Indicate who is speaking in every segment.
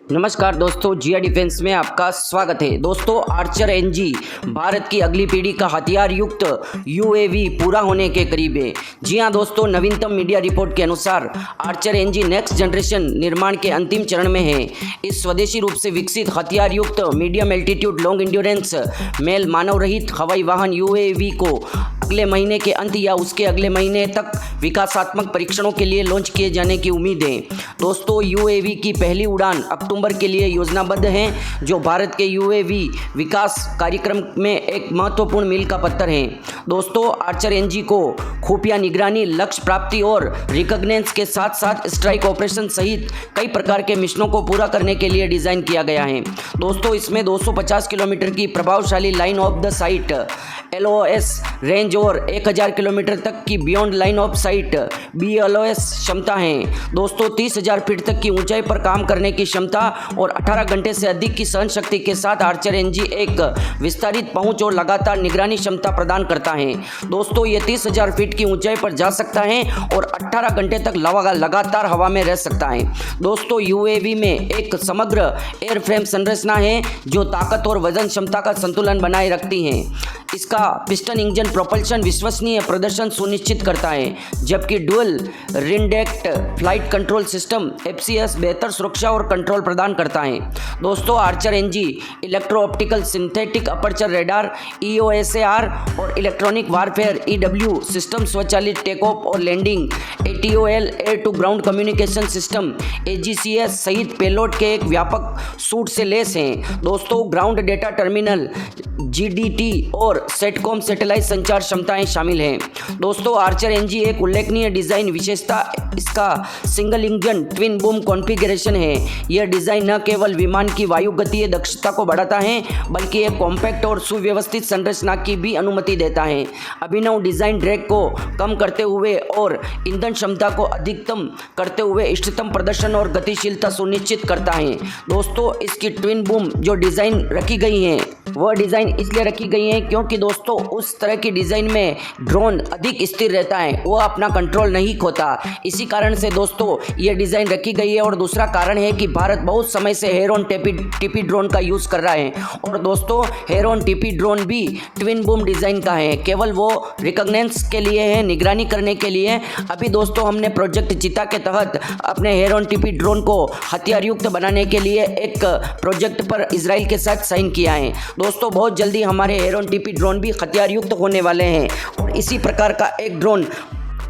Speaker 1: नमस्कार दोस्तों, जिया डिफेंस में आपका स्वागत है। दोस्तों, आर्चर एनजी भारत की अगली पीढ़ी का हथियार युक्त यूएवी पूरा होने के करीब है। जी हां दोस्तों, नवीनतम मीडिया रिपोर्ट के अनुसार आर्चर एनजी नेक्स्ट जनरेशन निर्माण के अंतिम चरण में है। इस स्वदेशी रूप से विकसित हथियार युक्त medium altitude long endurance male मानव रहित हवाई वाहन यूएवी को अगले महीने के अंत या उसके अगले महीने तक विकासात्मक परीक्षणों के लिए लॉन्च किए जाने की उम्मीद है। दोस्तों, यूएवी की पहली उड़ान अक्टूबर के लिए योजनाबद्ध है, जो भारत के यूएवी विकास कार्यक्रम में एक महत्वपूर्ण मील का पत्थर है। दोस्तों, आर्चर एनजी को खुफिया निगरानी, लक्ष्य प्राप्ति और रिकॉग्निशंस के साथ साथ स्ट्राइक ऑपरेशन सहित कई प्रकार के मिशनों को पूरा करने के लिए डिज़ाइन किया गया है। दोस्तों, इसमें 250 किलोमीटर की प्रभावशाली line of the site LOS range और 1000 किलोमीटर तक की beyond line of site BLOS क्षमता है। दोस्तों, 30,000 फीट तक की ऊंचाई पर काम करने की क्षमता और 18 घंटे से अधिक की सहन शक्ति के साथ आर्चर एनजी एक विस्तारित पहुंच और लगातार निगरानी क्षमता प्रदान करता है। दोस्तों, ये 30,000 फीट की ऊंचाई पर जा सकता है और 18 घंटे तक लगातार हवा में रह सकता है। दोस्तों, यूएवी में एक समग्र एयरफ्रेम संरचना है जो ताकत और वजन क्षमता का संतुलन बनाए रखती है। इसका पिस्टन इंजन प्रोपल्शन विश्वसनीय प्रदर्शन सुनिश्चित करता है, जबकि dual redundant flight control system FCS बेहतर सुरक्षा और कंट्रोल प्रदान करता है। दोस्तों, Archer NG electro optical synthetic aperture radar EOSAR और इलेक्ट्रॉनिक वारफेयर EW सिस्टम, स्वचालित टेक ऑफ और landing ATOL air to ground communication system AGCS सहित पेलोड के एक व्यापक सूट से लेस हैं। दोस्तों, ग्राउंड डेटा टर्मिनल GDT और सेटकॉम सैटेलाइट संचार क्षमताएं शामिल हैं। दोस्तों, आर्चर एनजी एक उल्लेखनीय डिज़ाइन विशेषता इसका single engine twin boom configuration है। यह डिज़ाइन न केवल विमान की वायुगतीय दक्षता को बढ़ाता है, बल्कि एक कॉम्पैक्ट और सुव्यवस्थित संरचना की भी अनुमति देता है। अभिनव डिज़ाइन ड्रैग को कम करते हुए और ईंधन क्षमता को अधिकतम करते हुए इष्टतम प्रदर्शन और गतिशीलता सुनिश्चित करता है। दोस्तों, इसकी ट्विन बूम जो डिज़ाइन रखी गई है, वह डिज़ाइन इसलिए रखी गई है क्योंकि दोस्तों उस तरह की डिज़ाइन में ड्रोन अधिक स्थिर रहता है, वह अपना कंट्रोल नहीं खोता। इसी कारण से दोस्तों ये डिज़ाइन रखी गई है। और दूसरा कारण है कि भारत बहुत समय से हेरोन टीपी ड्रोन का यूज़ कर रहा है। और दोस्तों, हेरोन टीपी ड्रोन भी ट्विन बूम डिज़ाइन का है, केवल वो रिकॉग्निशंस के लिए है, निगरानी करने के लिए। अभी दोस्तों हमने प्रोजेक्ट चीता के तहत अपने हेरोन टीपी ड्रोन को हथियार युक्त बनाने के लिए एक प्रोजेक्ट पर इजराइल के साथ साइन किया है। दोस्तों, बहुत जल्दी हमारे हेरोन टीपी ड्रोन भी हथियार युक्त होने वाले हैं और इसी प्रकार का एक ड्रोन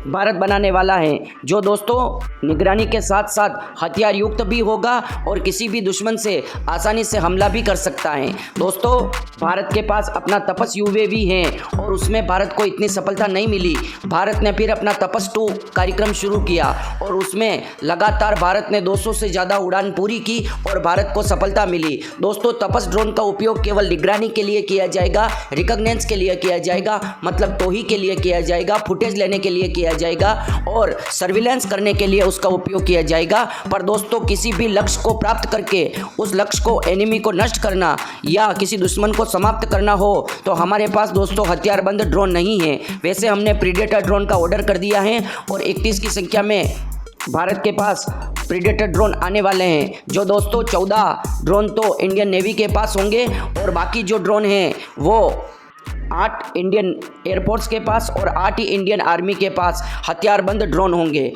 Speaker 1: भारत बनाने वाला है, जो दोस्तों निगरानी के साथ साथ हथियार युक्त भी होगा और किसी भी दुश्मन से आसानी से हमला भी कर सकता है। दोस्तों, भारत के पास अपना तपस यूएवी है और उसमें भारत को इतनी सफलता नहीं मिली। भारत ने फिर अपना तपस 2 कार्यक्रम शुरू किया और उसमें लगातार भारत ने 200 से ज़्यादा उड़ान पूरी की और भारत को सफलता मिली। दोस्तों, तपस ड्रोन का उपयोग केवल निगरानी के लिए किया जाएगा, रिकॉग्निशंस के लिए किया जाएगा, मतलब टोही के लिए किया जाएगा, फुटेज लेने के लिए किया जाएगा और सर्विलेंस करने के लिए उसका उपयोग किया जाएगा। पर दोस्तों, किसी भी लक्ष्य को प्राप्त करके उस लक्ष्य को एनिमी को नष्ट करना या किसी दुश्मन को समाप्त करना हो तो हमारे पास दोस्तों हथियारबंद ड्रोन नहीं है। वैसे हमने प्रीडेटर ड्रोन का ऑर्डर कर दिया है और 31 की संख्या में भारत के पास प्रीडेटर ड्रोन आने वाले हैं, जो दोस्तों 14 ड्रोन तो इंडियन नेवी के पास होंगे और बाकी जो ड्रोन हैं वो 8 इंडियन एयरफोर्स के पास और 8 ही इंडियन आर्मी के पास हथियारबंद ड्रोन होंगे।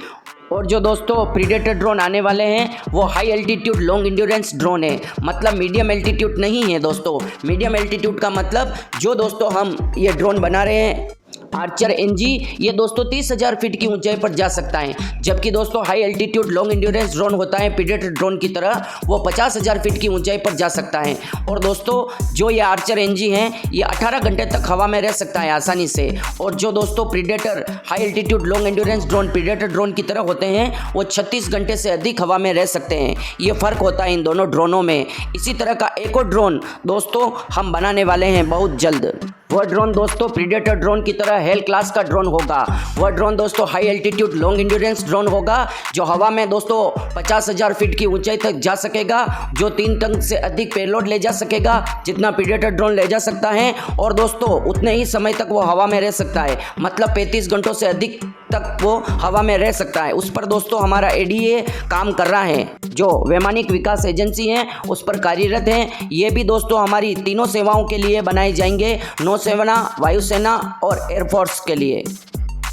Speaker 1: और जो दोस्तों प्रीडेटर ड्रोन आने वाले हैं वो high altitude long endurance drone है, मतलब मीडियम एल्टीट्यूड नहीं है दोस्तों। मीडियम एल्टीट्यूड का मतलब जो दोस्तों हम ये ड्रोन बना रहे हैं आर्चर एनजी, ये दोस्तों 30,000 फीट की ऊंचाई पर जा सकता है, जबकि दोस्तों high altitude long endurance drone होता है प्रीडेटर ड्रोन की तरह, वो 50,000 फीट की ऊंचाई पर जा सकता है। और दोस्तों जो ये आर्चर एनजी हैं ये 18 घंटे तक हवा में रह सकता है आसानी से। और जो दोस्तों predator high altitude long endurance drone predator drone की तरह होते हैं वो 36 घंटे से अधिक हवा में रह सकते हैं। ये फ़र्क होता है इन दोनों ड्रोनों में। इसी तरह का एक और ड्रोन दोस्तों हम बनाने वाले हैं बहुत जल्द। वह ड्रोन दोस्तों प्रीडेटर ड्रोन की तरह हेल क्लास का ड्रोन होगा। वह ड्रोन दोस्तों high altitude long endurance drone होगा, जो हवा में दोस्तों 50,000 फीट की ऊंचाई तक जा सकेगा, जो 3 टन से अधिक पेलोड ले जा सकेगा जितना प्रीडेटर ड्रोन ले जा सकता है। और दोस्तों उतने ही समय तक वो हवा में रह सकता है, मतलब 35 घंटों से अधिक तक वो हवा में रह सकता है। उस पर दोस्तों हमारा एडीए काम कर रहा है, जो वैमानिक विकास एजेंसी है उस पर कार्यरत है। ये भी दोस्तों हमारी तीनों सेवाओं के लिए बनाए जाएंगे, नौसेना, वायुसेना और एयरफोर्स के लिए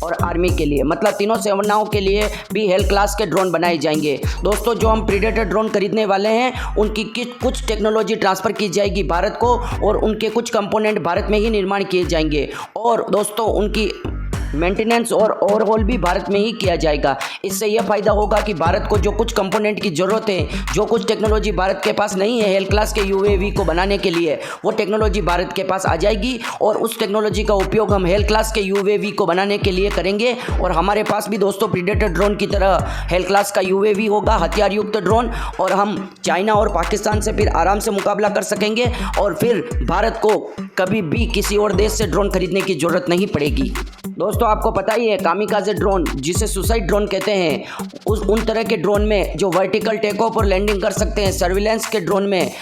Speaker 1: और आर्मी के लिए, मतलब तीनों सेनाओं के लिए भी हेल क्लास के ड्रोन बनाए जाएंगे। दोस्तों जो हम प्रीडेटर ड्रोन खरीदने वाले हैं उनकी कुछ टेक्नोलॉजी ट्रांसफ़र की जाएगी भारत को, और उनके कुछ कंपोनेंट भारत में ही निर्माण किए जाएंगे, और दोस्तों उनकी मेंटेनेंस और ओवरहॉल भी भारत में ही किया जाएगा। इससे यह फ़ायदा होगा कि भारत को जो कुछ कंपोनेंट की ज़रूरत है, जो कुछ टेक्नोलॉजी भारत के पास नहीं है हेल क्लास के यूएवी को बनाने के लिए, वो टेक्नोलॉजी भारत के पास आ जाएगी, और उस टेक्नोलॉजी का उपयोग हम हेल क्लास के यूएवी को बनाने के लिए करेंगे। और हमारे पास भी दोस्तों प्रीडेटर ड्रोन की तरह हेल क्लास का यूएवी होगा, हथियार युक्त ड्रोन, और हम चाइना और पाकिस्तान से फिर आराम से मुकाबला कर सकेंगे, और फिर भारत को कभी भी किसी और देश से ड्रोन खरीदने की ज़रूरत नहीं पड़ेगी। दोस्तों आपको पता ही है कामिकाज़े ड्रोन, जिसे सुसाइड ड्रोन कहते हैं, उन तरह के ड्रोन में जो वर्टिकल टेक ऑफ और लैंडिंग कर सकते हैं, सर्विलेंस के ड्रोन में,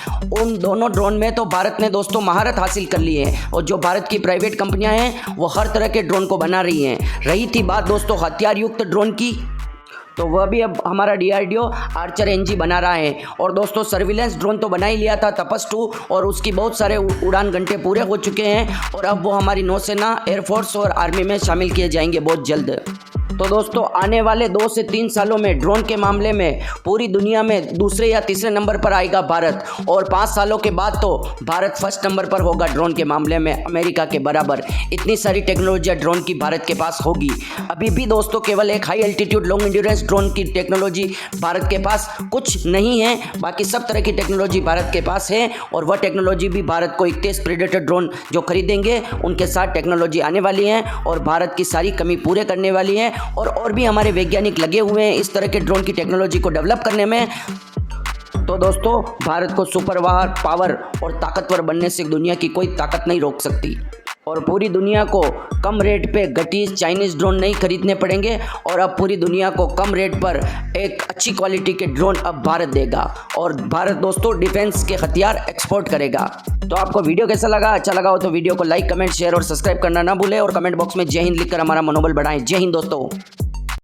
Speaker 1: उन दोनों ड्रोन में तो भारत ने दोस्तों महारत हासिल कर ली है, और जो भारत की प्राइवेट कंपनियां हैं वो हर तरह के ड्रोन को बना रही हैं। रही थी बात दोस्तों हथियार युक्त ड्रोन की, तो वह भी अब हमारा डीआरडीओ आर्चर एनजी बना रहा है। और दोस्तों सर्विलेंस ड्रोन तो बना ही लिया था तपस 2, और उसकी बहुत सारे उड़ान घंटे पूरे हो चुके हैं, और अब वो हमारी नौसेना, एयरफोर्स और आर्मी में शामिल किए जाएंगे बहुत जल्द। तो दोस्तों आने वाले 2 से 3 सालों में ड्रोन के मामले में पूरी दुनिया में दूसरे या तीसरे नंबर पर आएगा भारत, और 5 सालों के बाद तो भारत फर्स्ट नंबर पर होगा ड्रोन के मामले में, अमेरिका के बराबर। इतनी सारी टेक्नोलॉजी ड्रोन की भारत के पास होगी। अभी भी दोस्तों केवल एक high altitude long endurance drone की टेक्नोलॉजी भारत के पास कुछ नहीं है, बाकी सब तरह की टेक्नोलॉजी भारत के पास है, और वह टेक्नोलॉजी भी भारत को 31 प्रीडेटर ड्रोन जो खरीदेंगे उनके साथ टेक्नोलॉजी आने वाली है, और भारत की सारी कमी पूरे करने वाली है। और भी हमारे वैज्ञानिक लगे हुए हैं इस तरह के ड्रोन की टेक्नोलॉजी को डेवलप करने में। तो दोस्तों भारत को सुपर पावर और ताकतवर बनने से दुनिया की कोई ताकत नहीं रोक सकती, और पूरी दुनिया को कम रेट पे गटीज चाइनीज़ ड्रोन नहीं खरीदने पड़ेंगे, और अब पूरी दुनिया को कम रेट पर एक अच्छी क्वालिटी के ड्रोन अब भारत देगा, और भारत दोस्तों डिफेंस के हथियार एक्सपोर्ट करेगा। तो आपको वीडियो कैसा लगा? अच्छा लगा हो तो वीडियो को लाइक, कमेंट, शेयर और सब्सक्राइब करना ना भूलें, और कमेंट बॉक्स में जय हिंद लिखकर हमारा मनोबल बढ़ाएं। जय हिंद दोस्तों।